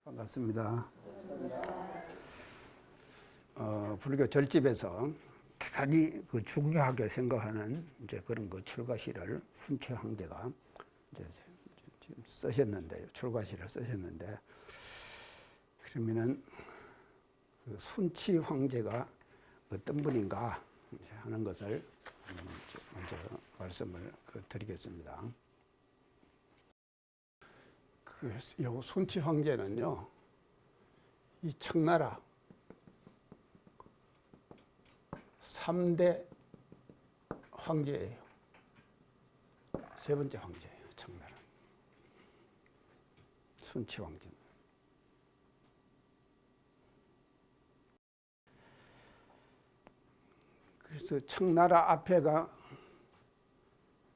반갑습니다. 불교 절집에서 대단히 중요하게 생각하는 이제 그런 출가시를 순치 황제가 이제 지금 쓰셨는데, 출가시를 쓰셨는데, 그러면은 순치 황제가 어떤 분인가 하는 것을 먼저 말씀을 드리겠습니다. 요 순치 황제는요, 이 청나라 3대 황제예요. 세 번째 황제예요, 청나라. 순치 황제. 그래서 청나라 앞에가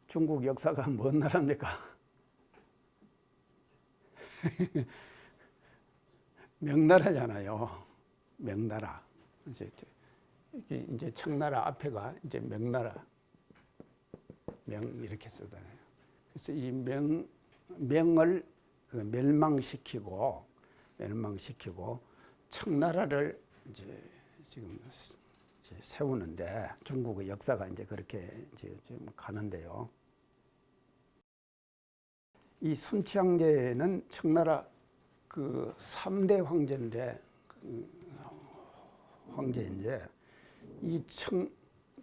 중국 역사가 뭔 나라입니까? 명나라잖아요. 명나라. 이제 청나라 앞에가 이제 명나라. 명 이렇게 쓰잖아요. 그래서 이 명을 멸망시키고 청나라를 이제 지금 세우는데, 중국의 역사가 이제 그렇게 이제 좀 가는데요. 이 순치 황제는 청나라 3대 황제인데, 황제인데, 이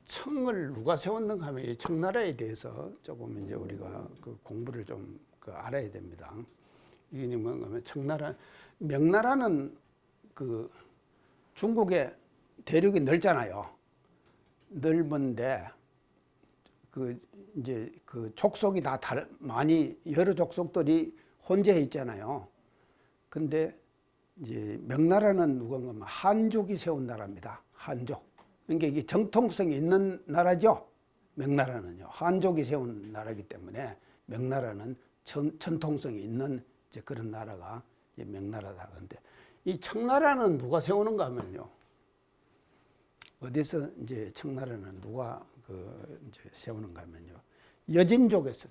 청을 누가 세웠는가 하면 이 청나라에 대해서 조금 이제 우리가 공부를 좀 알아야 됩니다. 이게 뭔가 하면 명나라는 중국의 대륙이 넓잖아요. 넓은데, 이제 족속이 다 많이 여러 족속들이 혼재해 있잖아요. 근데 이제 명나라는 누군가 하면 한족이 세운 나라입니다. 한족. 그러니까 이게 정통성이 있는 나라죠. 명나라는요. 한족이 세운 나라이기 때문에 명나라는 전통성이 있는 이제 그런 나라가 이제 명나라다. 근데 이 청나라는 누가 세우는가 하면요. 어디서 이제 청나라는 누가 이제 세우는가 하면요. 여진족에서.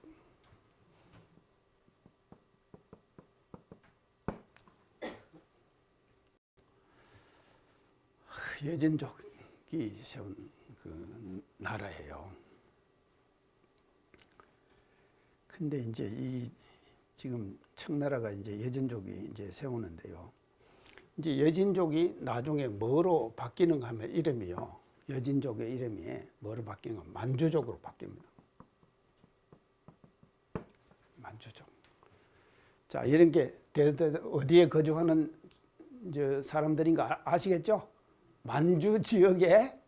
여진족이 세운 나라예요. 근데 이제 지금 청나라가 이제 여진족이 이제 세우는데요. 이제 여진족이 나중에 뭐로 바뀌는가 하면 이름이요. 여진족의 이름이 뭐로 바뀌는가 하면 만주족으로 바뀝니다. 만주족. 자, 이런 게 어디에 거주하는 이제 사람들인가 아시겠죠? 만주 지역에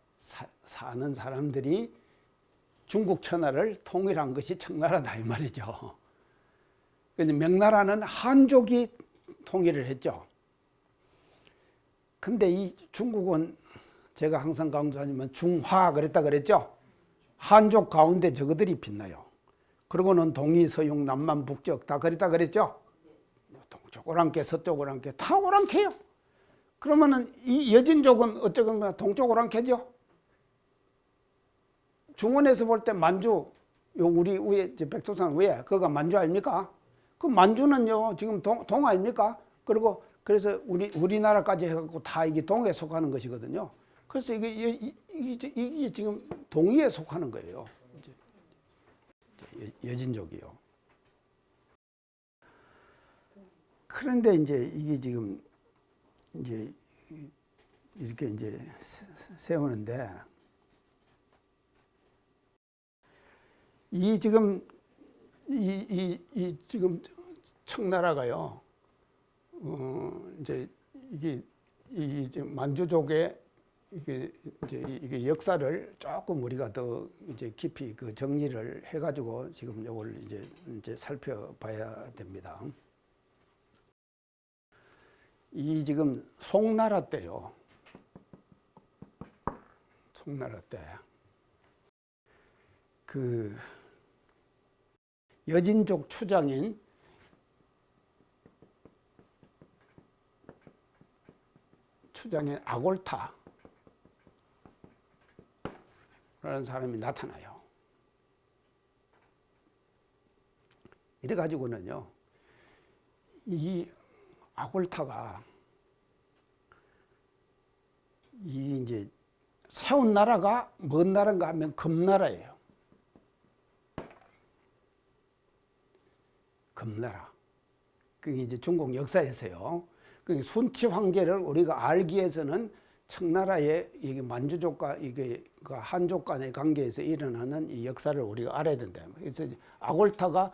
사는 사람들이 중국 천하를 통일한 것이 청나라다 이 말이죠. 근데 명나라는 한족이 통일을 했죠. 근데 이 중국은 제가 항상 강조하지만 중화 그랬다 그랬죠. 한족 가운데 저거들이 빛나요. 그리고는 동이, 서육, 남만, 북적 다 그랬다 그랬죠. 동쪽 오랑캐, 서쪽 오랑캐 다 오랑캐요. 그러면은 이 여진족은 어쩌면 동쪽 오랑캐죠. 중원에서 볼 때 만주, 요 우리 위에 백두산 위에 그거가 만주 아닙니까? 그 만주는요 지금 동 아닙니까? 그리고 그래서 우리나라까지 해갖고 다 이게 동에 속하는 것이거든요. 그래서 이게 지금 동의에 속하는 거예요. 여진족이요. 그런데 이제 이게 지금 이제 이렇게 이제 세우는데, 지금 지금 청나라가요. 이제 이게 만주족의 이게 역사를 조금 우리가 더 이제 깊이 정리를 해가지고 지금 이걸 이제 살펴봐야 됩니다. 지금 송나라 때요. 송나라 때 여진족 추장인 아골타라는 사람이 나타나요. 이래 가지고는요, 이 아골타가 이 이제 세운 나라가 뭔 나라인가 하면 금나라예요. 금나라. 그게 이제 중국 역사에서요. 그 순치 황제를 우리가 알기 위해서는 청나라의 이게 만주족과 이게 그 한족 간의 관계에서 일어나는 이 역사를 우리가 알아야 된다. 그래서 아골타가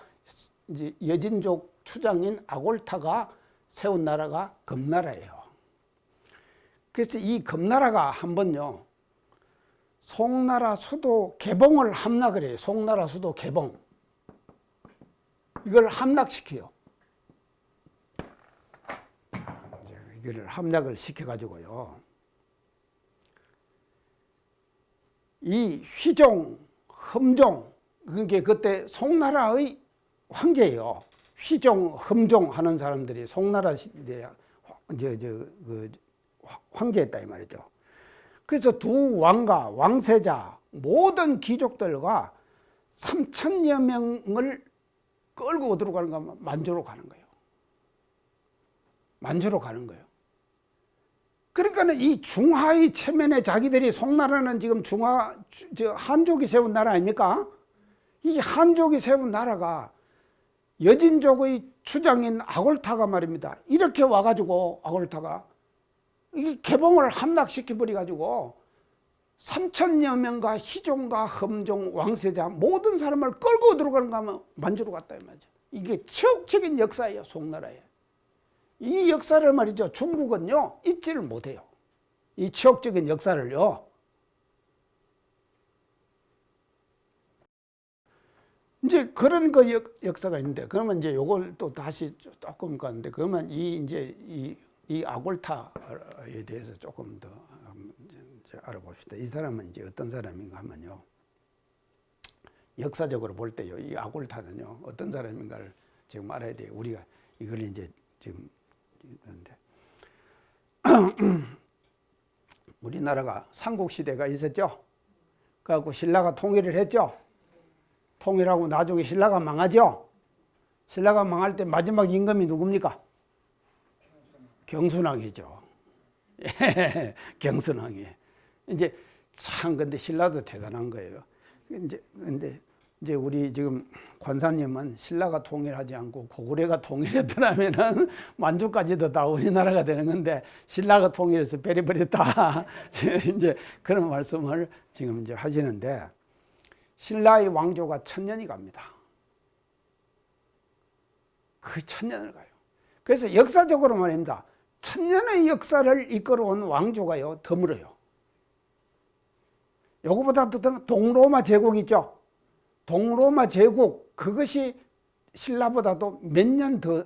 이제 여진족 추장인 아골타가 세운 나라가 금나라예요. 그래서 이 금나라가 한번요, 송나라 수도 개봉을 함락을 해요. 송나라 수도 개봉. 이걸 함락시켜요. 이걸 함락을 시켜가지고요. 이 휘종, 흠종, 그게 그때 송나라의 황제예요. 휘종, 흠종 하는 사람들이 송나라 시대에 그 황제였다 이 말이죠. 그래서 두 왕과 왕세자 모든 귀족들과 3,000여 명을 끌고 어디로 가는가 하면 만주로 가는 거예요. 만주로 가는 거예요. 그러니까는 이 중하의 체면에 자기들이 송나라는 지금 한족이 세운 나라 아닙니까? 이 한족이 세운 나라가 여진족의 추장인 아골타가 말입니다. 이렇게 와가지고 아골타가 이 개봉을 함락시켜버려가지고 3,000여 명과 희종과 흠종, 왕세자 모든 사람을 끌고 들어가는가 하면 만주로 갔다 이 말이죠. 이게 치욕적인 역사예요, 송나라에. 이 역사를 말이죠, 중국은요 잊지를 못해요. 이 치욕적인 역사를요. 이제 그런 그 역사가 있는데, 그러면 이제 요걸 또 다시 조금 가는데, 그러면 이 아골타에 대해서 조금 더 알아봅시다. 이 사람은 이제 어떤 사람인가 하면요, 역사적으로 볼 때요, 이 아골타는요 어떤 사람인가를 지금 알아야 돼요. 우리가 이걸 이제 지금 있는데 우리나라가 삼국시대가 있었죠. 그래갖고 신라가 통일을 했죠. 통일하고 나중에 신라가 망하죠. 신라가 망할 때 마지막 임금이 누굽니까? 경순왕이죠. 경순왕이. 이제 참 근데 신라도 대단한 거예요. 근데 이제 우리 지금 관사님은 신라가 통일하지 않고 고구려가 통일했더라면은 만주까지도 다 우리나라가 되는 건데 신라가 통일해서 베려버렸다. 이제 그런 말씀을 지금 이제 하시는데, 신라의 왕조가 1000년이 갑니다. 그 1000년을 가요. 그래서 역사적으로 말입니다. 1000년의 역사를 이끌어온 왕조가요 드물어요. 요거보다 더 동로마 제국 있죠. 동로마 제국, 그것이 신라보다도 몇 년 더.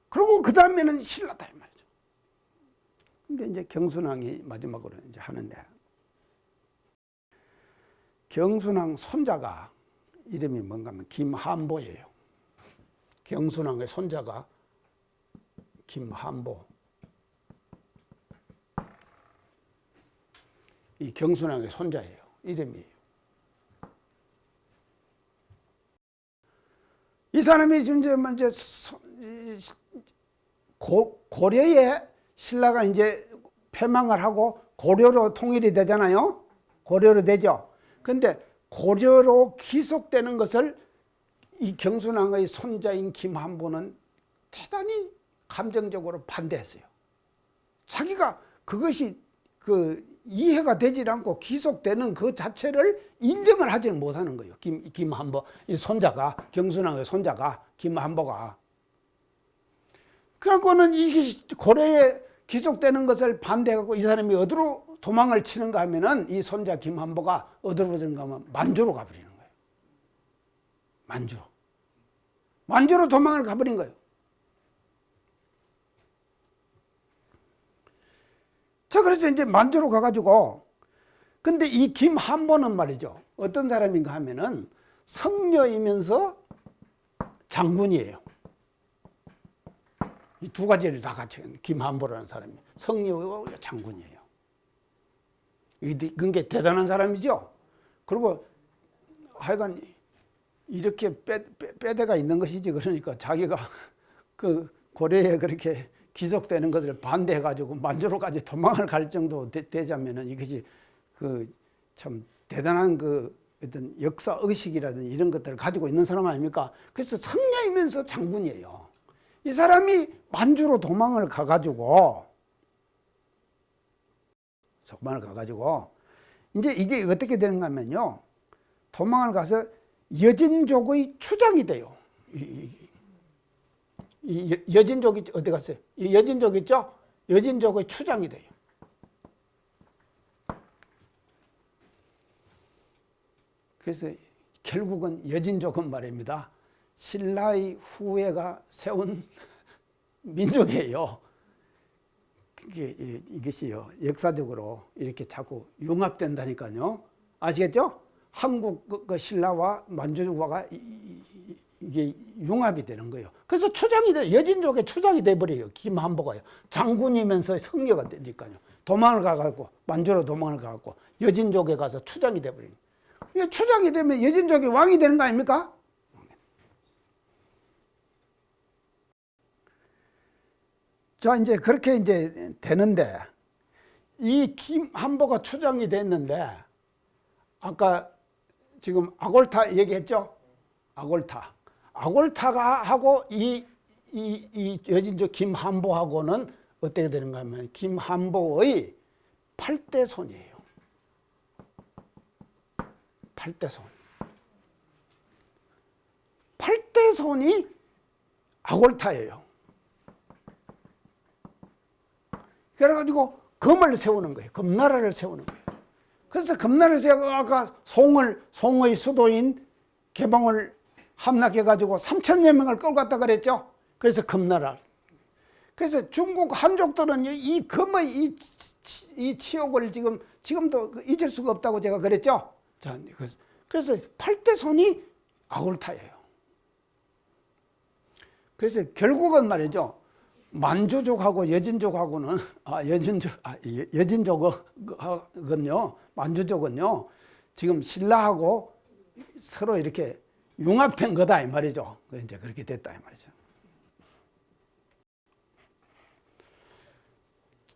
그리고 그 다음에는 신라다 이 말이죠. 근데 이제 경순왕이 마지막으로 이제 하는데, 경순왕 손자가 이름이 뭔가 하면 김한보예요. 경순왕의 손자가 김한보. 이 경순왕의 손자예요. 이름이에요. 이 사람이 이제 먼저 고려에 신라가 이제 패망을 하고 고려로 통일이 되잖아요. 고려로 되죠. 근데 고려로 귀속되는 것을 이 경순왕의 손자인 김한보는 대단히 감정적으로 반대했어요. 자기가 그것이 이해가 되질 않고 귀속되는 그 자체를 인정을 하지 못하는 거예요. 김한보, 이 손자가, 경순왕의 손자가, 김한보가. 그래갖고는 이게 고려에 귀속되는 것을 반대하고 이 사람이 어디로 도망을 치는가 하면은 이 손자 김한보가 어디로 가는가 하면 만주로 가버리는 거예요. 만주로 도망을 가버린 거예요. 자, 그래서 이제 만주로 가가지고, 근데 이 김한보는 말이죠, 어떤 사람인가 하면은 성녀이면서 장군이에요. 이 두 가지를 다 같이, 김한보라는 사람이 성녀고 장군이에요. 이게 대단한 사람이죠. 그리고 하여간 이렇게 빼대가 있는 것이지. 그러니까 자기가 그 고려에 그렇게 귀속되는 것을 반대해가지고 만주로까지 도망을 갈 정도 되자면은 이것이 그 참 대단한 그 어떤 역사 의식이라든지 이런 것들을 가지고 있는 사람 아닙니까? 그래서 성녀이면서 장군이에요. 이 사람이 만주로 도망을 가가지고 이제 이게 어떻게 되는가 하면요. 도망을 가서 여진족의 추장이 돼요. 이 여진족이 어디 갔어요? 이 여진족 있죠? 여진족의 추장이 돼요. 그래서 결국은 여진족은 말입니다. 신라의 후예가 세운 민족이에요. 이것이요. 역사적으로 이렇게 자꾸 융합된다니까요. 아시겠죠? 한국 그 신라와 만주족과 이게 융합이 되는 거예요. 그래서 여진족의 추장이 돼버려요. 김한보가요. 장군이면서 성녀가 되니까요. 도망을 가갖고 만주로 도망을 가갖고 여진족에 가서 추장이 돼버려요. 추장이 되면 여진족이 왕이 되는 거 아닙니까? 자, 이제 그렇게 이제 되는데, 이 김한보가 추장이 됐는데, 아까 지금 아골타 얘기했죠? 아골타가 하고 이 여진족 김한보하고는 어떻게 되는가 하면, 김한보의 8대 손이에요. 8대 손. 8대 손이 아골타예요. 그래가지고 검을 세우는 거예요. 검나라를 세우는 거예요. 그래서 검나라를 세우고 아까 송의 수도인 개봉을 함락해가지고 3,000여 명을 끌고 갔다 그랬죠. 그래서 검나라. 그래서 중국 한족들은 이 검의 이 치욕을 지금도 잊을 수가 없다고 제가 그랬죠. 자, 그래서 8대 손이 아골타예요. 그래서 결국은 말이죠. 만주족하고 여진족하고는 여진족은요, 만주족은요, 지금 신라하고 서로 이렇게 융합된 거다 이 말이죠. 이제 그렇게 됐다 이 말이죠.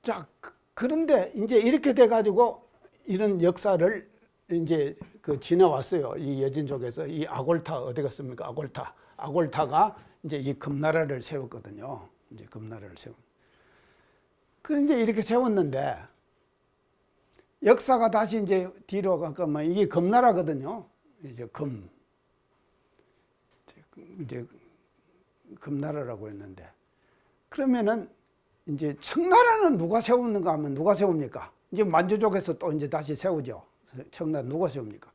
자, 그런데 이제 이렇게 돼가지고 이런 역사를 이제 지나왔어요. 이 여진족에서 이 아골타 어디 갔습니까? 아골타가 이제 이 금나라를 세웠거든요. 이제 금나라를 그런데 이렇게 세웠는데 역사가 다시 이제 뒤로 가면 이게 금나라거든요. 이제 금나라라고 했는데 그러면은 이제 청나라는 누가 세우는가 하면 누가 세웁니까? 이제 만주족에서 또 이제 다시 세우죠. 청나라 누가 세웁니까?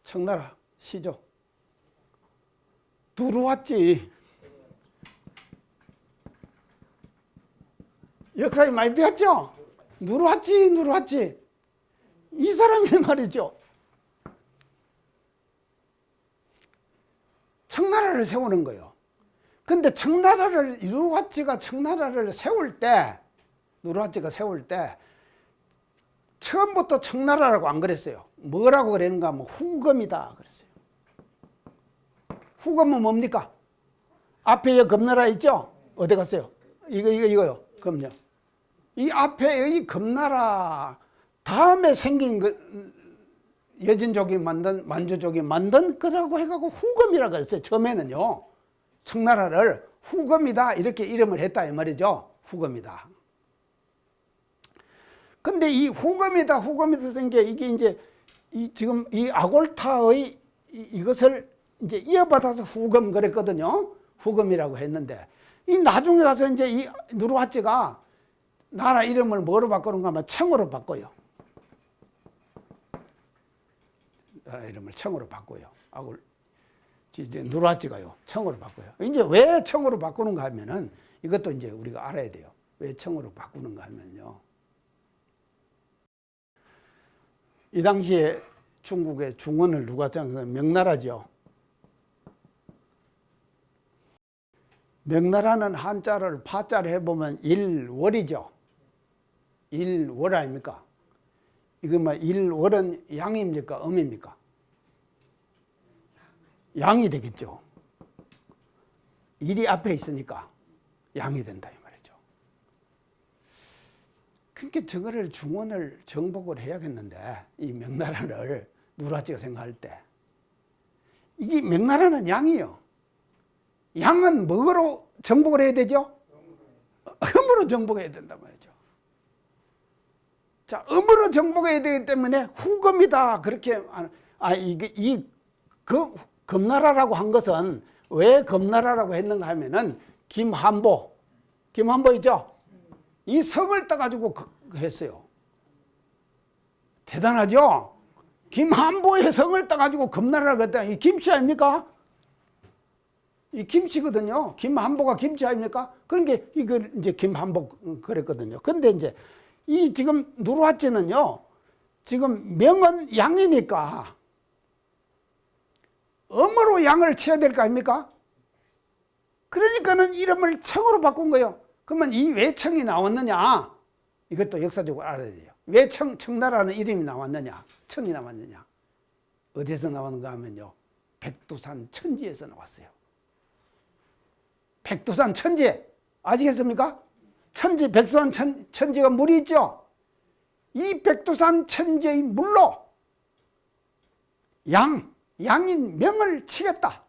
청나라 시조. 누르왔지. 역사에 많이 배웠죠? 누르왔지. 이 사람이 말이죠. 청나라를 세우는 거예요. 근데 누르왔지가 청나라를 세울 때, 처음부터 청나라라고 안 그랬어요. 뭐라고 그랬는가 하면 후금이다 그랬어요. 후금은 뭡니까? 앞에 금나라 있죠? 어디 갔어요? 이거요. 금요. 이 앞에의 금나라 다음에 생긴 여진족이 만든 만주족이 만든 거라고 해가지고 후금이라고 했어요. 처음에는요. 청나라를 후금이다 이렇게 이름을 했다 이 말이죠. 후금이다. 근데 이 후금이다 된 게 이게 이제 지금 이 아골타의 이것을 이제 이어받아서 후금 그랬거든요. 후금이라고 했는데 이 나중에 가서 이제 이 누르와찌가 나라 이름을 뭐로 바꾸는가 하면 청으로 바꿔요. 나라 이름을 청으로 바꿔요. 이제 누르와찌가요. 청으로 바꿔요. 이제 왜 청으로 바꾸는가 하면은 이것도 이제 우리가 알아야 돼요. 왜 청으로 바꾸는가 하면요. 이 당시에 중국의 중원을 누가 짠 명나라죠. 명나라는 한자를 파자를 해보면 일월이죠. 일월 아닙니까? 이거 뭐 일월은 양입니까? 음입니까? 양이 되겠죠. 일이 앞에 있으니까 양이 된다 이 말이죠. 그러니까 저거를 중원을 정복을 해야겠는데 이 명나라를 누라지가 생각할 때 이게 명나라는 양이요. 양은 뭐로 정복을 해야 되죠? 음으로 정복해야 된단 말이죠. 자, 음으로 정복해야 되기 때문에 후금이다 그렇게 이게 금나라라고 한 것은 왜 금나라라고 했는가 하면은 김한보 있죠? 이 성을 따가지고 했어요. 대단하죠? 김한보의 성을 따가지고 금나라라고 했다. 이 김씨 아닙니까? 이 김씨거든요. 김한보가 김씨 아닙니까? 그런 게 이걸 이제 김한보 그랬거든요. 근데 이제 이 지금 누르하찌는요, 지금 명은 양이니까 음으로 양을 쳐야 될 거 아닙니까? 그러니까는 이름을 청으로 바꾼 거예요. 그러면 이 왜 청이 나왔느냐? 이것도 역사적으로 알아야 돼요. 왜 청나라는 이름이 나왔느냐? 청이 나왔느냐? 어디서 나왔는가 하면요, 백두산 천지에서 나왔어요. 백두산 천지 아시겠습니까? 백두산 천지가 물이 있죠. 이 백두산 천지의 물로 양인 명을 치겠다.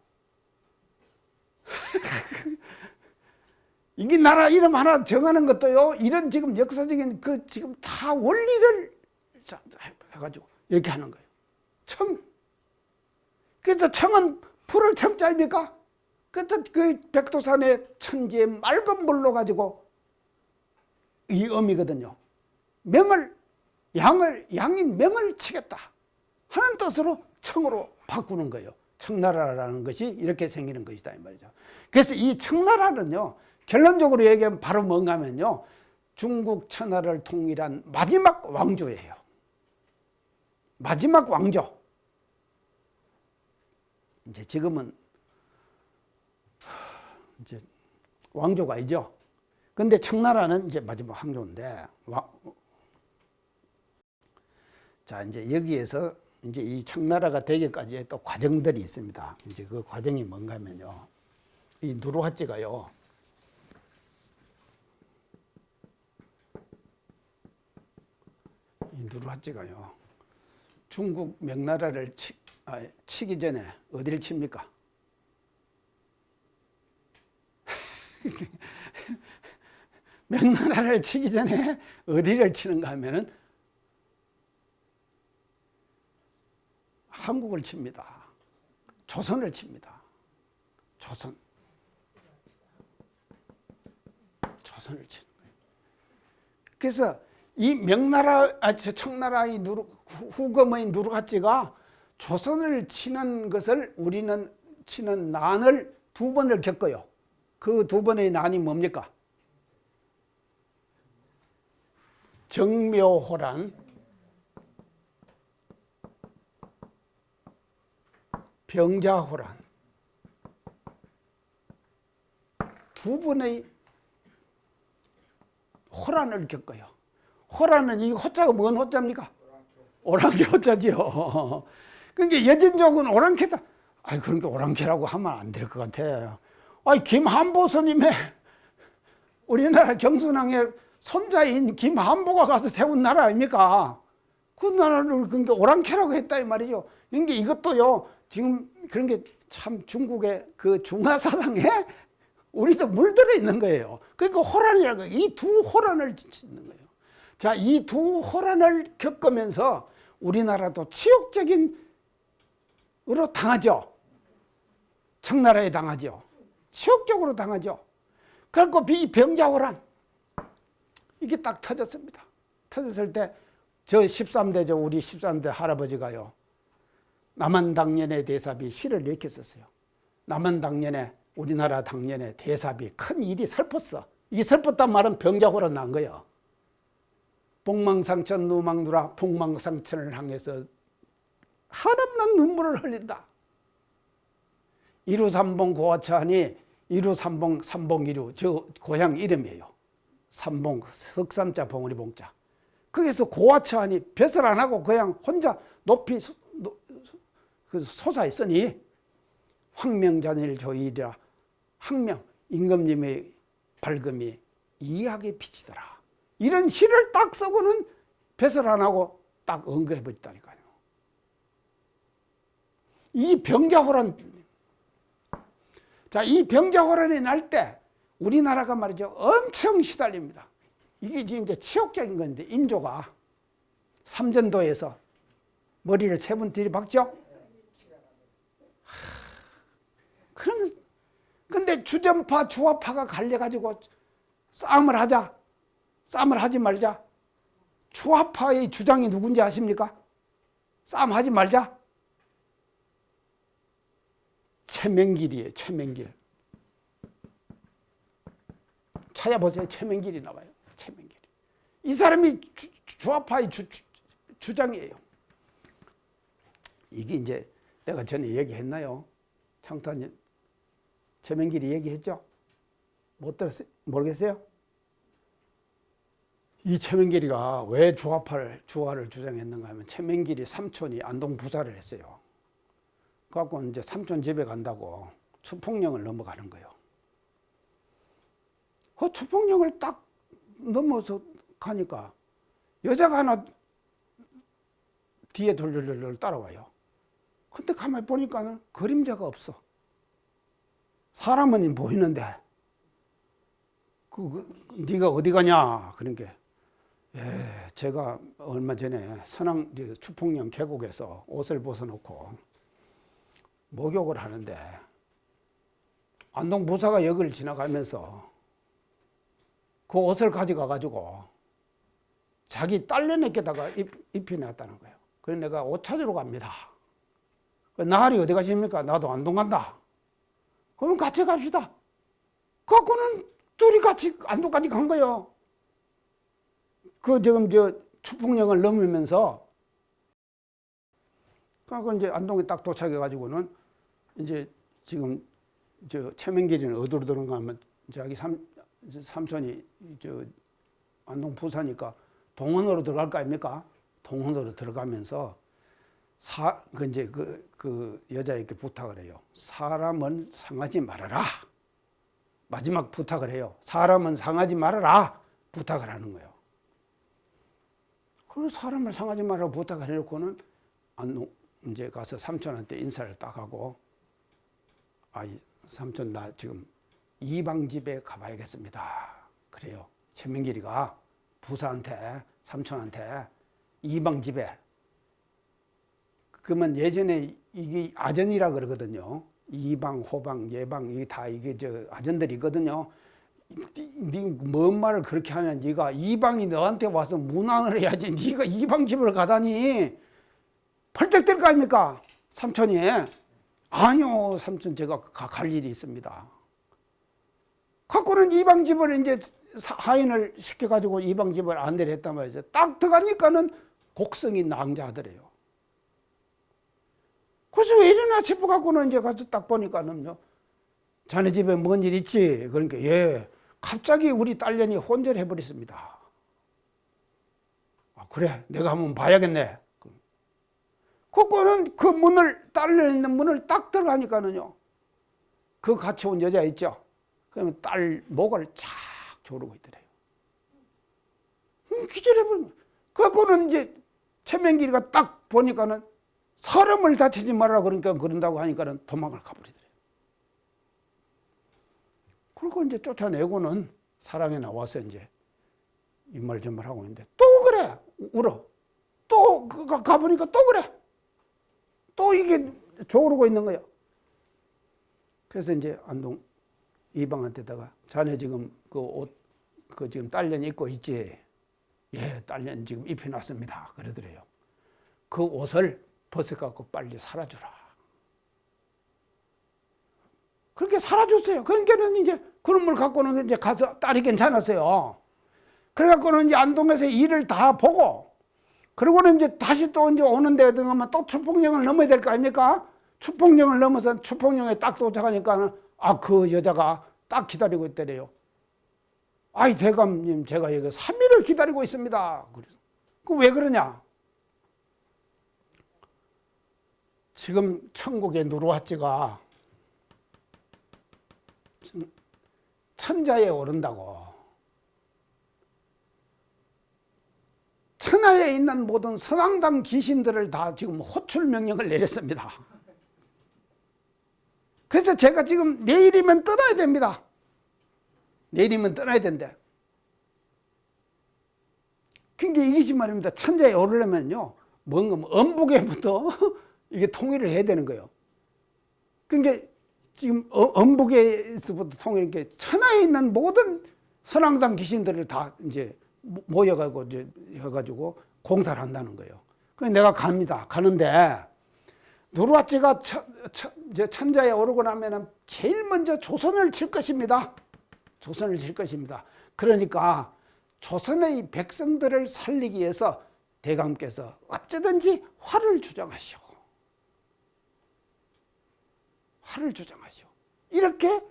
이게 나라 이름 하나 정하는 것도요, 이런 지금 역사적인 지금 다 원리를 해가지고 이렇게 하는 거예요. 청. 그래서 청은 풀을 청자 아닙니까? 그래서 그 백두산의 천지의 맑은 물로 가지고 이 의미거든요. 양인 명을 치겠다 하는 뜻으로 청으로 바꾸는 거예요. 청나라라는 것이 이렇게 생기는 것이다 이 말이죠. 그래서 이 청나라는요, 결론적으로 얘기하면 바로 뭔가 하면요, 중국 천하를 통일한 마지막 왕조예요. 마지막 왕조. 이제 지금은 이제 왕조가 아니죠. 근데 청나라는 이제 마지막 왕조인데, 자, 이제 여기에서 이제 이 청나라가 되기까지의 또 과정들이 있습니다. 이제 그 과정이 뭔가 하면요, 이 누르하찌가요, 중국 명나라를 치기 전에 어디를 칩니까? 명나라를 치기 전에 어디를 치는가 하면은 한국을 칩니다. 조선을 칩니다. 조선을 치는 거예요. 그래서 이 청나라의 후금의 누르하찌가 조선을 치는 것을 우리는 치는 난을 두 번을 겪어요. 그 두 번의 난이 뭡니까? 정묘호란, 병자호란. 두 번의 호란을 겪어요. 호란은 이 호자가 뭔 호자입니까? 오랑캐 호자지요. 그러니까 여진족은 오랑캐다. 그러니까 오랑캐라고 하면 안 될 것 같아. 김한보 스님의 우리나라 경순왕의 손자인 김한보가 가서 세운 나라 아닙니까? 그 나라를 그러니까 오랑캐라고 했다 이 말이죠. 그러니까 이것도요, 지금 그런 게 참 중국의 그 중화 사상에 우리도 물들어 있는 거예요. 그러니까 호란이라고, 이 두 호란을 짓는 거예요. 자, 이 두 호란을 겪으면서 우리나라도 치욕적인 으로 당하죠. 청나라에 당하죠. 치욕적으로 당하죠. 그래서 이 병자호란, 이게 딱 터졌습니다. 터졌을 때 저 13대, 우리 13대 할아버지가요, 남한당년의 대사비 시를 이렇게 썼어요. 남한당년에, 우리나라 당년의 대사비 큰 일이 슬펐어. 이 슬펐단 말은 병자호란 난 거예요. 복망상천 누망누라, 복망상천을 향해서 한없는 눈물을 흘린다. 이루삼봉 고화차하니, 이루삼봉, 삼봉이루, 저 고향 이름이에요. 삼봉, 석삼자 봉우리 봉자. 거기서 고화차하니 벼슬 안 하고 그냥 혼자 높이 솟아 있으니 황명잔일 조이리라 항명, 임금님의 밝음이 이하게 비치더라. 이런 시를 딱 쓰고는 배설 안 하고 딱 언급해 버렸다니까요. 이 병자호란, 자, 이 병자호란이 날 때 우리나라가 말이죠, 엄청 시달립니다. 이게 지금 이제 치욕적인 건데, 인조가 삼전도에서 머리를 3번 들이박죠? 그러면, 근데 주전파, 주화파가 갈려가지고 싸움을 하자. 싸움을 하지 말자. 주화파의 주장이 누군지 아십니까? 싸움하지 말자. 최명길이에요. 최명길. 찾아보세요. 최명길이 나와요. 최명길. 이 사람이 주화파의 주장이에요. 이게 이제 내가 전에 얘기했나요? 창탄님, 최명길이 얘기했죠? 못 들었어요? 모르겠어요? 이 최명길이가 왜 주화를 주장했는가 하면, 최명길이 삼촌이 안동 부사를 했어요. 그래갖고 이제 삼촌 집에 간다고 추풍령을 넘어가는 거예요. 그 추풍령을 딱 넘어서 가니까 여자가 하나 뒤에 돌돌돌 따라와요. 근데 가만히 보니까는 그림자가 사람은 보이는데, 네가 어디 가냐? 그러니까, 제가 얼마 전에 추풍령 계곡에서 옷을 벗어놓고 목욕을 하는데, 안동 부사가 여기를 지나가면서 그 옷을 가져가가지고 자기 딸내미에게다가 입혀놨다는 거예요. 그래서 내가 옷 찾으러 갑니다. 나으리 어디 가십니까? 나도 안동 간다. 그럼 같이 갑시다. 그거는 둘이 같이 안동까지 간 거예요. 지금 추풍령을 넘으면서, 그러니까 이제 안동에 딱 도착해가지고는 이제 지금 최명길이는 어디로 들어가 하면, 자기 삼촌이 안동 부사니까 동원으로 들어갈 거 아닙니까? 동원으로 들어가면서 그 여자에게 부탁을 해요. 사람은 상하지 말아라. 마지막 부탁을 해요. 사람은 상하지 말아라. 부탁을 하는 거예요. 그 사람을 상하지 말라고 부탁을 해놓고는 안동 이제 가서 삼촌한테 인사를 딱 하고, 삼촌 나 지금 이방집에 가봐야겠습니다. 그래요. 최명길이가 부사한테, 삼촌한테 이방집에, 그러면 예전에 이게 아전이라 그러거든요. 이방, 호방, 예방, 이게 아전들이거든요. 뭔 말을 그렇게 하냐? 네가 이방이 너한테 와서 문안을 해야지. 네가 이방 집을 가다니 펄쩍 될 거 아닙니까? 삼촌이. 아니요, 삼촌 제가 갈 일이 있습니다. 갖고는 이방 집을 이제 하인을 시켜가지고 이방 집을 안내를 했단 말이죠. 딱 들어가니까는 곡성이 낭자하더래요. 그래서 왜 이러나 싶어갖고는 이제 가서 딱 보니까는요, 자네 집에 뭔 일 있지? 그러니까, 갑자기 우리 딸년이 혼절을 해버렸습니다. 그래, 내가 한번 봐야겠네. 그거는 그 딸려 있는 문을 딱 들어가니까는요, 그 같이 온 여자 있죠? 그러면 딸 목을 착 조르고 있더래요. 기절해버린 거예요. 그거는 이제 최명길이가 딱 보니까는 사람을 다치지 말아라 그러니까 그런다고 하니까는 도망을 가버리더래요. 그리고 이제 쫓아내고는 사랑에 나와서 이제 이말저말 하고 있는데, 또 그래! 울어. 또 가보니까 또 그래! 또 이게 조르고 있는 거예요. 그래서 이제 안동 이방한테다가, 자네 지금 그 옷, 지금 딸년 입고 있지? 예, 딸년 지금 입혀놨습니다. 그러더래요. 그 옷을 벗어갖고 빨리 살아주라. 그렇게 살아줬어요. 그러니까는 이제 그런 걸 갖고는 이제 가서 딸이 괜찮았어요. 그래갖고는 이제 안동에서 일을 다 보고, 그러고는 이제 다시 또 이제 오는데 가면 또 추풍령을 넘어야 될 거 아닙니까? 추풍령을 넘어서 추풍령에 딱 도착하니까는, 그 여자가 딱 기다리고 있더래요. 대감님, 제가 여기 3일을 기다리고 있습니다. 그 왜 그러냐? 지금 천국의 누르와찌가 천자에 오른다고. 천하에 있는 모든 선왕당 귀신들을 다 지금 호출 명령을 내렸습니다. 그래서 제가 지금 내일이면 떠나야 됩니다. 내일이면 떠나야 된대. 그러니까 이것이 말입니다. 천자에 오르려면요, 뭔가 엄북에부터 이게 통일을 해야 되는 거예요. 그러니까 지금 엄북에서부터 통일, 이렇게 천하에 있는 모든 선왕당 귀신들을 다 이제 모여가지고 이제 해가지고 공사를 한다는 거예요. 그래서 내가 갑니다. 가는데 누르하치가 천자에 오르고 나면은 제일 먼저 조선을 칠 것입니다. 조선을 칠 것입니다. 그러니까 조선의 백성들을 살리기 위해서 대감께서 어쩌든지 화를 주장하시오. 화를 주장하시오. 이렇게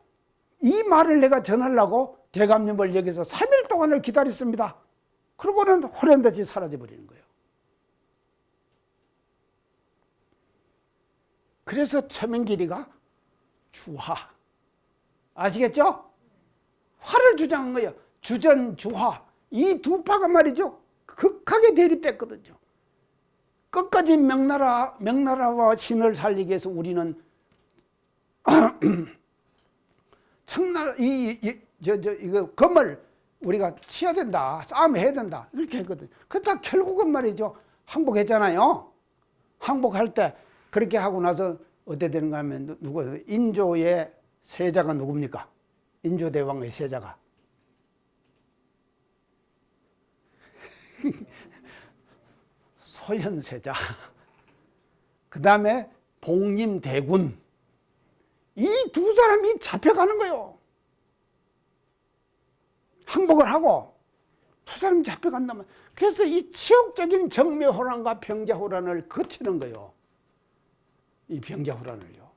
이 말을 내가 전하려고 대감님을 여기서 3일 동안을 기다렸습니다. 그러고는 호련듯이 사라져버리는 거예요. 그래서 처명길이가 주화. 아시겠죠? 화를 주장한 거예요. 주전, 주화. 이 두 파가 말이죠. 극하게 대립됐거든요. 끝까지 명나라와 신을 살리기 위해서 우리는 청나라, 이거 검을 우리가 치어야 된다. 싸움해야 된다. 이렇게 했거든요. 그러다 결국은 말이죠. 항복했잖아요. 항복할 때 그렇게 하고 나서 어떻게 되는가 하면 누구 인조의 세자가 누굽니까? 인조대왕의 세자가 소현세자. 그 다음에 복림대군. 이 두 사람이 잡혀가는 거예요. 항복을 하고 두 사람이 잡혀간다면, 그래서 이 치욕적인 정묘호란과 병자호란을 거치는 거예요. 이 병자호란을요.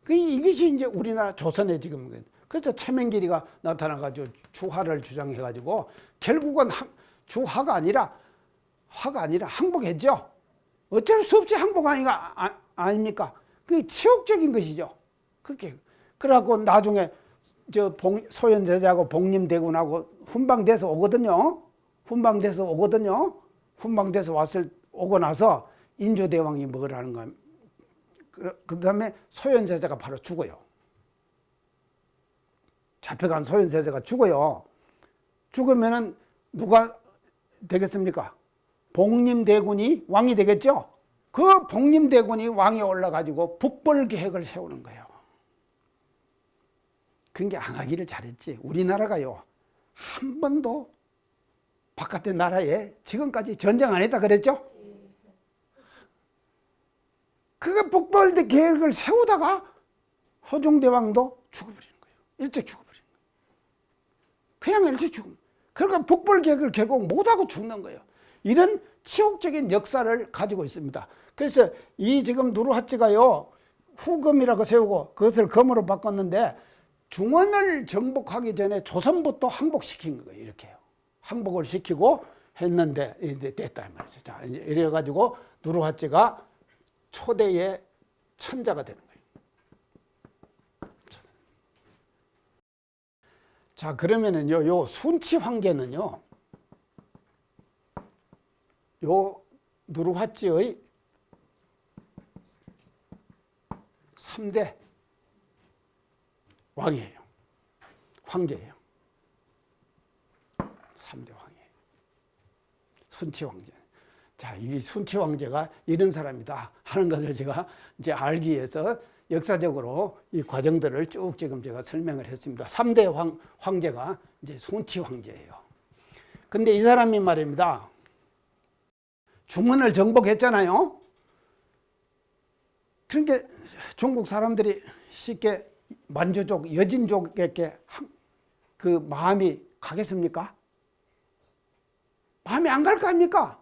이것이 이제 우리나라 조선의 지금, 그래서 최명길이가 나타나가지고 주화를 주장해가지고 결국은 주화가 아니라 화가 아니라 항복했죠. 어쩔 수 없이 항복 아닙니까? 그게 치욕적인 것이죠. 그렇게. 그래갖고 나중에 소현세자하고 복림대군하고 훈방돼서 오거든요. 훈방돼서 오고 나서 인조대왕이 뭘 하는 거야. 그 다음에 소현세자가 바로 죽어요. 잡혀간 소현세자가 죽어요. 죽으면은 누가 되겠습니까? 복림대군이 왕이 되겠죠? 그 복림대군이 왕에 올라가지고 북벌계획을 세우는 거예요. 그런 게 안 하기를 잘했지. 우리나라가요, 한 번도 바깥의 나라에 지금까지 전쟁 안 했다 그랬죠? 그 북벌계획을 세우다가 허종대왕도 죽어버리는 거예요. 일찍 죽어버리는 거예요. 그냥 일찍 죽음. 그러니까 북벌계획을 결국 못하고 죽는 거예요. 이런 치욕적인 역사를 가지고 있습니다. 그래서 이 지금 누르하치가요, 후금이라고 세우고 그것을 검으로 바꿨는데 중원을 정복하기 전에 조선부터 항복시킨 거예요. 이렇게요. 항복을 시키고 했는데 이제 됐다 이 말이죠. 자, 이제 이래가지고 누르하치가 초대의 천자가 되는 거예요. 자, 그러면은요, 요 순치 황제는요, 요 누르하치의 3대 왕이에요. 황제예요. 3대 왕이에요. 순치 황제. 자, 이 순치 황제가 이런 사람이다 하는 것을 제가 이제 알기 위해서 역사적으로 이 과정들을 쭉 지금 제가 설명을 했습니다. 3대 황제가 이제 순치 황제예요. 근데 이 사람이 말입니다. 중원을 정복했잖아요. 그러니까 중국 사람들이 쉽게 만주족, 여진족에게 그 마음이 가겠습니까? 마음이 안 갈 거 아닙니까?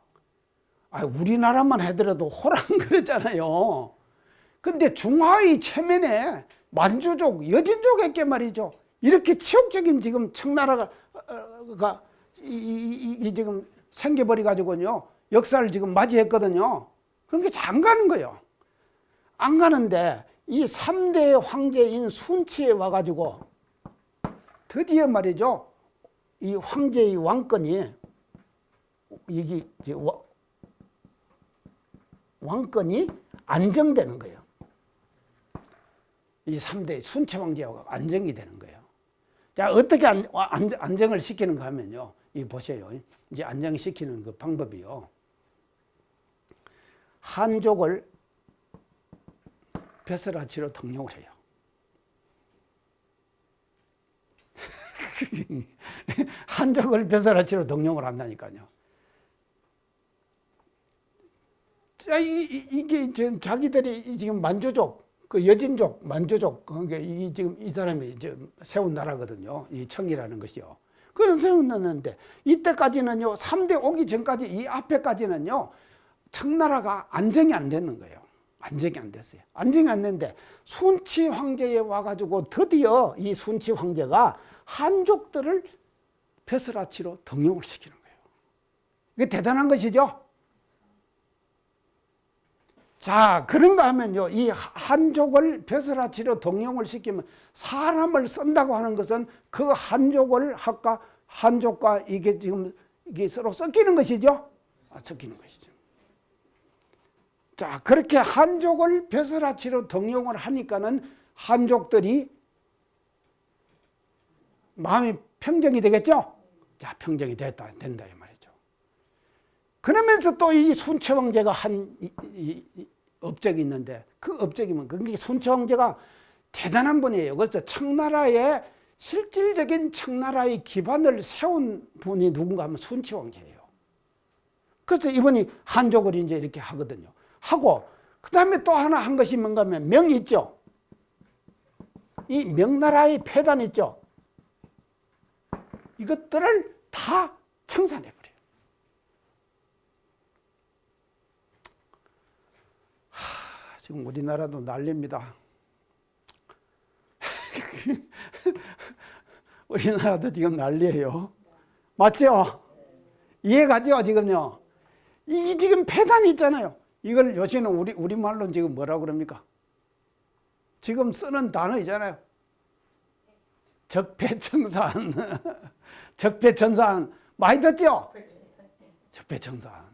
우리나라만 하더라도 호랑 그랬잖아요. 근데 중화의 체면에 만주족, 여진족에게 말이죠. 이렇게 치욕적인 지금 청나라가 지금 생겨버려가지고요. 역사를 지금 맞이했거든요. 그러니까 안 가는 거예요. 안 가는데 이 3대 황제인 순치에 와가지고 드디어 말이죠. 이 황제의 왕권이 이게 왕권이 안정되는 거예요. 이 3대 순체 황제하고 안정이 되는 거예요. 자, 어떻게 안정을 시키는가 하면요. 이 보세요. 이제 안정시키는 그 방법이요. 한족을 벼슬아치로 등용을 해요. 한족을 벼슬아치로 등용을 한다니까요. 자, 이게 지금 자기들이 지금 만주족, 그 여진족, 만주족, 그러니까 이 지금 이 사람이 지금 세운 나라거든요. 이 청이라는 것이요. 그건 세웠는데 이때까지는요, 3대 오기 전까지 이 앞에까지는요, 청나라가 안정이 안 되는 거예요. 안정이 안 됐어요. 안정이 안 됐는데 순치 황제에 와가지고 드디어 이 순치 황제가 한족들을 벼슬아치로 등용을 시키는 거예요. 이게 대단한 것이죠. 자, 그런가 하면요, 이 한족을 벼슬아치로 등용을 시키면 사람을 쓴다고 하는 것은 그 한족과 이게 지금 이게 서로 섞이는 것이죠. 섞이는 것이죠. 자, 그렇게 한족을 벼슬아치로 등용을 하니까는 한족들이 마음이 평정이 되겠죠? 자, 평정이 된다 이 말이죠. 그러면서 또 이 순체 황제가 한 업적이 있는데 그 업적이면 그게 순체 황제가 대단한 분이에요. 그래서 청나라의 실질적인 청나라의 기반을 세운 분이 누군가 하면 순체 황제예요. 그래서 이분이 한족을 이제 이렇게 하거든요. 하고 그 다음에 또 하나 한 것이 뭔가 하면 명이 있죠. 이 명나라의 폐단 있죠. 이것들을 다 청산해버려요. 지금 우리나라도 난립니다. 우리나라도 지금 난리예요. 맞죠? 이해가죠? 지금요. 이 지금 폐단이 있잖아요. 이걸 요새는 우리말로 지금 뭐라고 그럽니까? 지금 쓰는 단어이잖아요. 적폐청산. 적폐청산. 많이 듣죠? 적폐청산.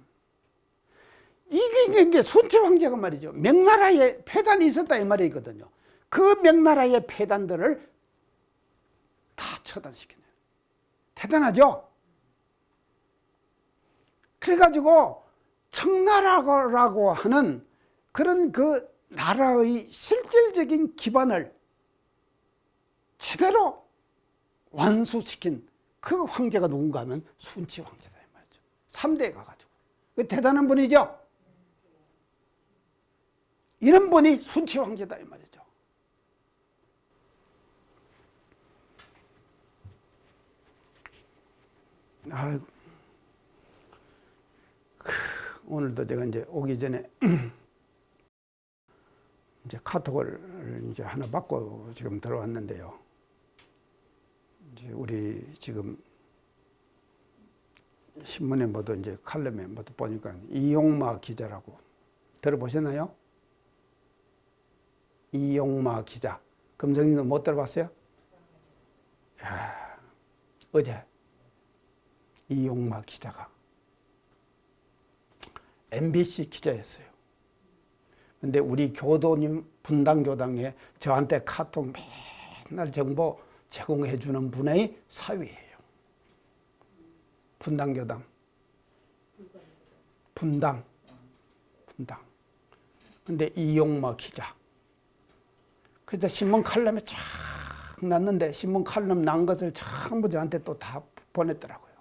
이게 순체 황제가 말이죠. 명나라에 폐단이 있었다 이 말이거든요. 그 명나라의 폐단들을 다 처단시키네요. 대단하죠? 그래가지고 청나라라고 하는 그런 그 나라의 실질적인 기반을 제대로 완수시킨 그 황제가 누군가 하면 순치 황제다 이 말이죠. 3대에 가가지고. 대단한 분이죠. 이런 분이 순치 황제다 이 말이죠. 아이고. 오늘도 제가 이제 오기 전에 이제 카톡을 이제 하나 받고 지금 들어왔는데요. 이제 우리 지금 신문에 모두 이제 칼럼에 모두 보니까 이용마 기자라고 들어보셨나요? 이용마 기자. 금성님도 못 들어봤어요? 야, 어제 이용마 기자가 MBC 기자였어요. 근데 우리 교도님 분당교당에 저한테 카톡 맨날 정보 제공해 주는 분의 사위예요. 분당교당. 분당. 근데 이용마 기자. 그래서 신문 칼럼에 쫙 났는데 신문 칼럼 난 것을 전부 저한테 또 다 보냈더라고요.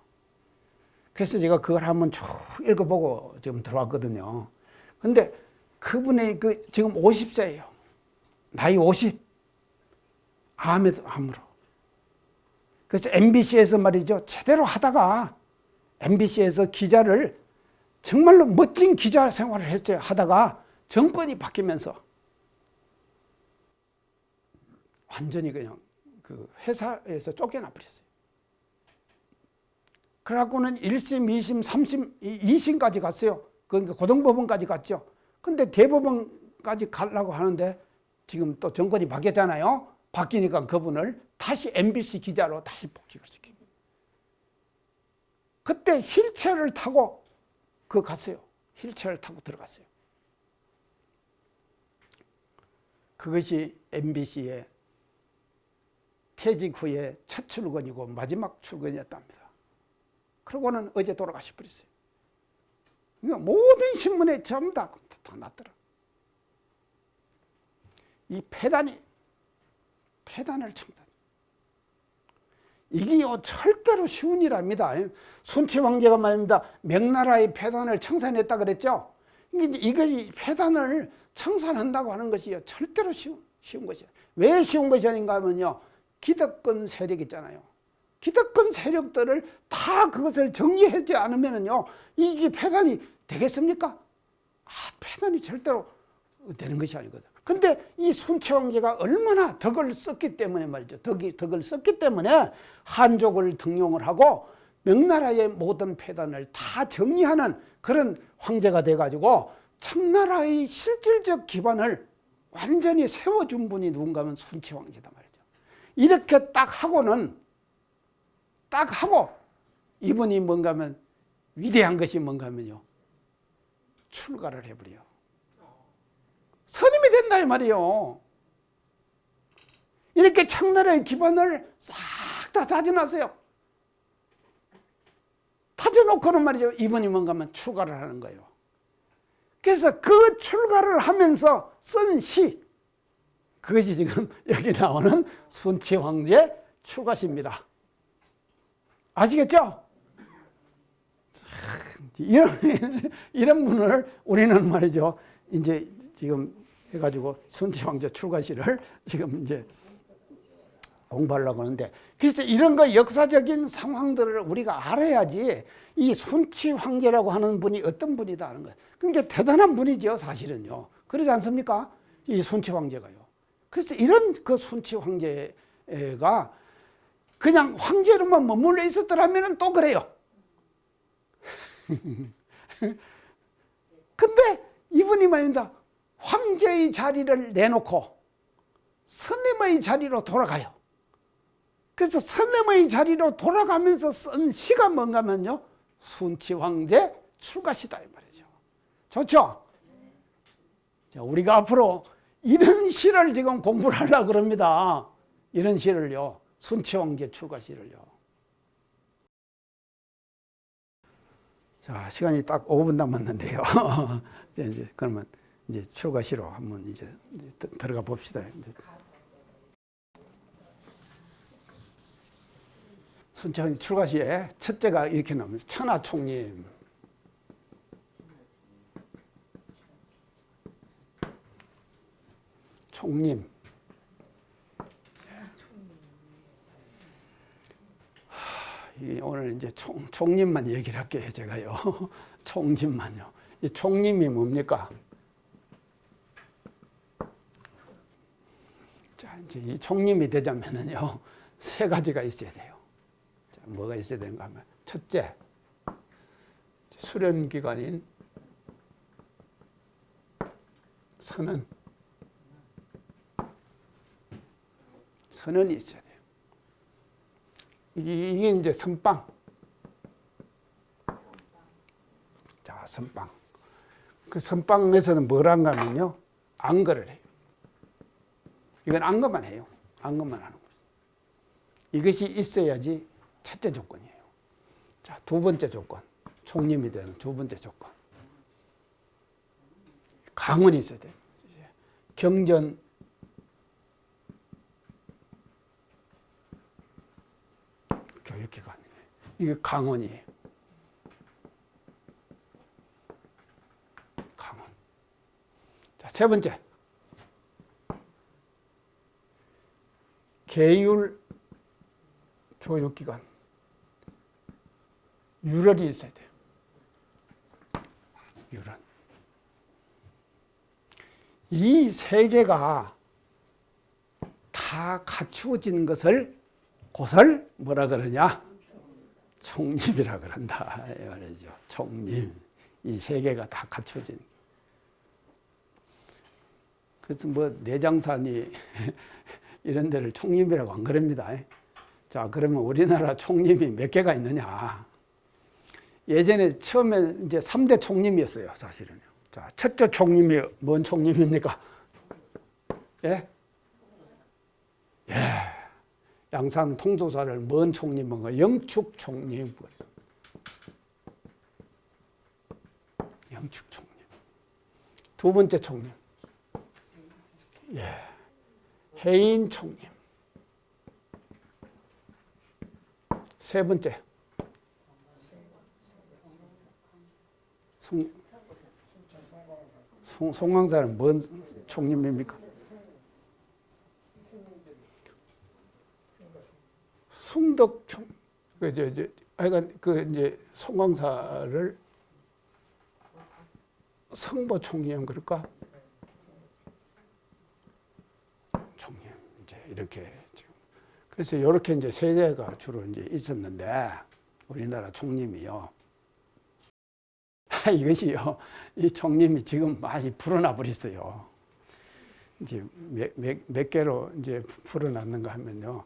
그래서 제가 그걸 한번 쭉 읽어보고 지금 들어왔거든요. 근데 그분의 지금 50세예요. 나이 50. 암으로. 그래서 MBC에서 말이죠. 제대로 하다가 MBC에서 기자를 정말로 멋진 기자 생활을 했어요. 하다가 정권이 바뀌면서 완전히 그냥 그 회사에서 쫓겨나 버렸어요. 그래갖고는 1심, 2심, 3심, 2심까지 갔어요. 그러니까 고등법원까지 갔죠. 근데 대법원까지 가려고 하는데 지금 또 정권이 바뀌었잖아요. 바뀌니까 그분을 다시 MBC 기자로 다시 복직을 시킵니다. 그때 휠체어를 타고 갔어요. 휠체어를 타고 들어갔어요. 그것이 MBC의 퇴직 후에 첫 출근이고 마지막 출근이었답니다. 그러고는 어제 돌아가시 버렸어요. 그러니까 모든 신문에 전부 다 났더라. 이 폐단을 청산. 이게 절대로 쉬운 일 아닙니다. 순치 황제가 말입니다. 명나라의 폐단을 청산했다 그랬죠. 이것이 폐단을 청산한다고 하는 것이 절대로 쉬운 것이에요. 왜 쉬운 것이 아닌가 하면요. 기득권 세력 있잖아요. 기득권 세력들을 다 그것을 정리하지 않으면요. 이게 폐단이 되겠습니까? 폐단이 절대로 되는 것이 아니거든. 근데 이 순치 황제가 얼마나 덕을 썼기 때문에 말이죠. 덕을 썼기 때문에 한족을 등용을 하고 명나라의 모든 폐단을 다 정리하는 그런 황제가 돼가지고 청나라의 실질적 기반을 완전히 세워준 분이 누군가 하면 순치 황제다 말이죠. 이렇게 딱 하고 이분이 뭔가 하면 위대한 것이 뭔가 하면요. 출가를 해버려. 선임이 된다 이 말이에요. 이렇게 청나라의 기반을 싹 다 다져놨어요. 다져놓고는 말이죠. 이분이 뭔가 하면 출가를 하는 거예요. 그래서 그 출가를 하면서 쓴 시, 그것이 지금 여기 나오는 순치 황제 출가시입니다. 아시겠죠? 이런 분을 우리는 말이죠. 이제 지금 해가지고 순치 황제 출가시를 지금 이제 공부하려고 하는데, 그래서 이런 거 역사적인 상황들을 우리가 알아야지 이 순치 황제라고 하는 분이 어떤 분이다 하는 거예요. 그러니까 대단한 분이죠, 사실은요. 그러지 않습니까? 이 순치 황제가요. 그래서 이런 그 순치 황제가 그냥 황제로만 머물러 있었더라면 또 그래요. 근데 이분이 말입니다. 황제의 자리를 내놓고 선임의 자리로 돌아가요. 그래서 선임의 자리로 돌아가면서 쓴 시가 뭔가 하면요. 순치 황제 출가시다 이 말이죠. 좋죠? 자, 우리가 앞으로 이런 시를 지금 공부를 하려고 그럽니다. 이런 시를요. 순치 황제 출가시를요. 자, 시간이 딱 5분 남았는데요. 이제 그러면 이제 출가시로 한번 이제 들어가 봅시다. 이제. 순치 황제 출가시에 첫째가 이렇게 나옵니다. 천하총림. 총림. 오늘 이제 총림만 얘기를 할게요, 제가요. 총림만요. 이 총림이 뭡니까? 자, 이제 이 총림이 되자면은요, 세 가지가 있어야 돼요. 자, 뭐가 있어야 되는가 하면, 첫째, 수련기관인 선언. 선언이 있어야 돼요. 이게 이제 선빵. 자, 선빵. 그 선빵에서는 뭘 한가 하면요. 안거를 해요. 이건 안거만 해요. 안거만 하는 거죠. 이것이 있어야지 첫째 조건이에요. 자, 두 번째 조건. 총림이 되는 두 번째 조건. 강언이 있어야 돼요. 경전 교육기관. 이게 강언이에요. 강언. 자, 세 번째. 계율 교육기관. 율월이 있어야 돼요. 율월. 이 세 개가 다 갖추어진 것을 그것을 뭐라 그러냐? 총림이라 그런다. 이 말이죠. 총림. 이 세 개가 다 갖춰진. 그래서 뭐 내장산이 이런 데를 총림이라고 안 그럽니다. 자, 그러면 우리나라 총림이 몇 개가 있느냐? 예전에 처음에 이제 3대 총림이었어요, 사실은요. 자, 첫째 총림이 뭔 총림입니까? 예? 예. 양산 통도사를 뭔 총림인가? 영축 총림. 영축 총림. 두 번째 총림. 예. 해인 총림. 세 번째. 송광사는 뭔 총림입니까? 숭덕총. 하여간 이제 송광사를 성보 총림 그럴까? 총림 이제 이렇게 지금. 그래서 이렇게 이제 세 개가 주로 이제 있었는데 우리나라 총림이요. 이것이요. 이 총림이 지금 많이 불어나 버렸어요. 이제 몇 개로 이제 불어났는가 하면요.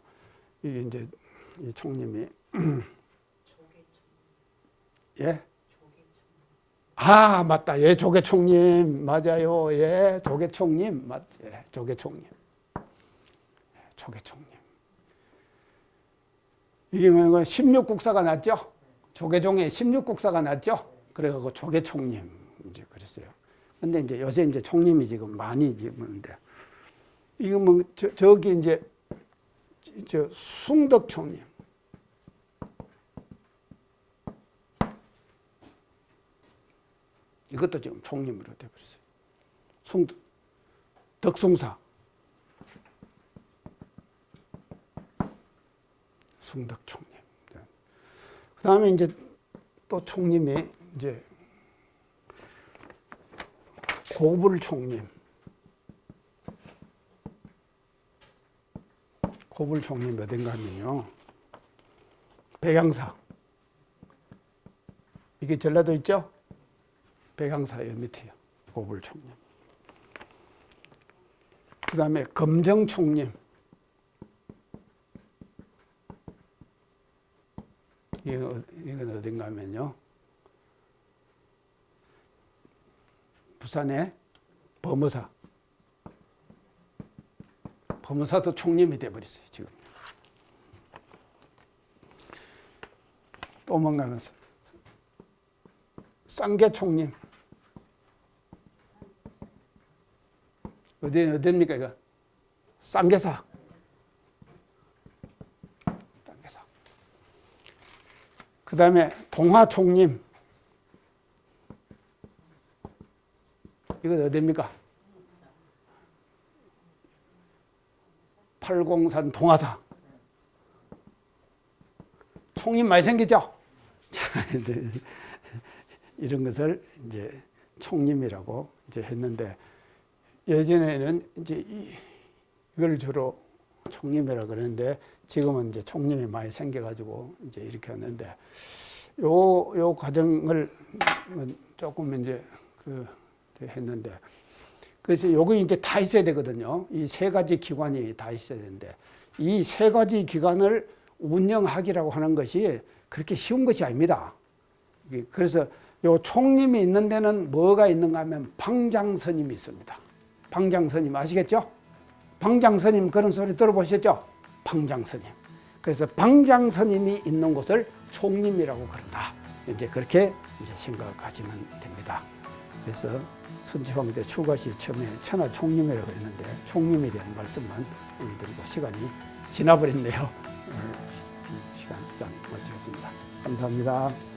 이게 이제 이 총림이 예? 아, 맞다. 예, 조계총림. 맞아요. 예, 조계총림. 예, 조계총림. 조계총림. 이게 뭐가 16국사가 났죠? 조계종에 16국사가 났죠? 그래갖고 조계총림. 이제 그랬어요. 근데 이제 요새 이제 총림이 지금 많이 있는데, 이거 뭐, 저기 이제, 숭덕총림. 이것도 지금 총림으로 되어버렸어요. 덕숭사. 숭덕총림. 그 다음에 이제 또 총림이 이제 고불총림. 고불총림이 어딘가 하면요. 백양사. 이게 전라도 있죠? 백양사 여 밑에요. 고불총림. 그 다음에 검정총림. 이건 어딘가 하면요. 부산의 범어사. 범어사도 총림이 돼버렸어요, 지금. 또 뭔가 하면서. 쌍계총림. 어디입니까, 이거? 쌍계사. 쌍계사. 그 다음에 동화총림. 이건 어디입니까? 팔공산 동화사. 총림 많이 생기죠? 이런 것을 이제 총림이라고 이제 했는데, 예전에는 이제 이걸 주로 총림이라고 그러는데, 지금은 이제 총림이 많이 생겨가지고 이제 이렇게 하는데, 요 과정을 조금 이제 했는데, 그래서 요거 이제 다 있어야 되거든요. 이 세 가지 기관이 다 있어야 되는데, 이 세 가지 기관을 운영하기라고 하는 것이 그렇게 쉬운 것이 아닙니다. 그래서 요 총림이 있는 데는 뭐가 있는가 하면 방장스님이 있습니다. 방장스님 아시겠죠? 방장스님 그런 소리 들어보셨죠? 방장스님. 그래서 방장스님이 있는 곳을 총림이라고 그런다. 이제 그렇게 이제 생각하시면 됩니다. 그래서 순치황대 출가시 처음에 천하 총림이라고 했는데 총림에 대한 말씀만 드리고 시간이 지나버렸네요. 오늘 시간 이상 마치겠습니다. 감사합니다.